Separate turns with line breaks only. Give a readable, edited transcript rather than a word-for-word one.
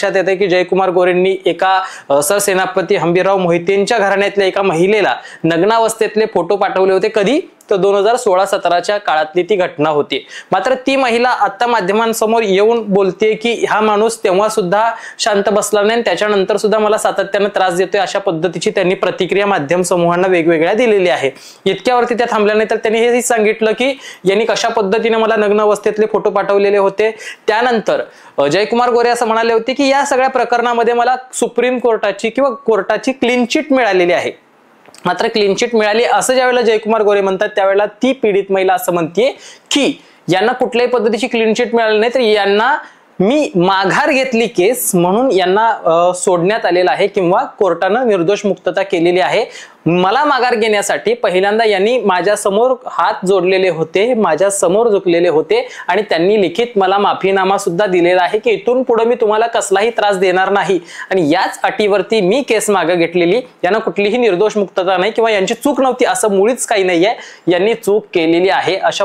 लक्षात येते की जयकुमार गोरेंनी एका सरसेनापती हंबीरराव मोहितेंच्या घराण्यातल्या एका महिलेला नग्नावस्थेतले फोटो पाठवले होते. कधी? तर 2016-17च्या काळातली ती घटना होती. मात्र ती महिला आता माध्यमांसमोर येऊन बोलते की हा माणूस तेव्हा सुद्धा शांत बसला नाही, त्याच्यानंतर सुद्धा मला सातत्याने त्रास देतोय, अशा पद्धतीची त्यांनी प्रतिक्रिया माध्यम समूहांना वेगवेगळ्या दिलेली आहे. इतक्यावरती त्या थांबल्या नाही तर त्यांनी हेही सांगितलं की यांनी कशा पद्धतीने मला नग्न अवस्थेतले फोटो पाठवलेले होते. त्यानंतर जयकुमार गोरे असं म्हणाले होते की या सगळ्या प्रकरणामध्ये मला सुप्रीम कोर्टाची किंवा कोर्टाची क्लीन चिट मिळालेली आहे. मात्र क्लीन चिट मिळाली असं ज्यावेळेला जयकुमार गोरे म्हणतात त्यावेळेला ती पीडित महिला असं म्हणते की यांना कुठल्याही पद्धतीची क्लीन चिट मिळाली नाही, तर यांना मी माघार घेतली केस म्हणून यांना सोडण्यात आलेलं आहे किंवा कोर्टानं निर्दोष मुक्तता केलेली आहे. मला माघार घेण्यासाठी पहिल्यांदा यांनी माझ्या समोर हात जोडलेले होते, माझ्या समोर झुकलेले होते आणि त्यांनी लिखित मला माफीनामा सुद्धा दिलेला आहे की इथून पुढे मी तुम्हाला कसलाही त्रास देणार नाही आणि याच अटीवरती मी केस मागे घेतलेली. यांना कुठलीही निर्दोष मुक्तता नाही किंवा यांची चूक नव्हती असं मुळीच काही नाहीये, यांनी चूक केलेली आहे अशा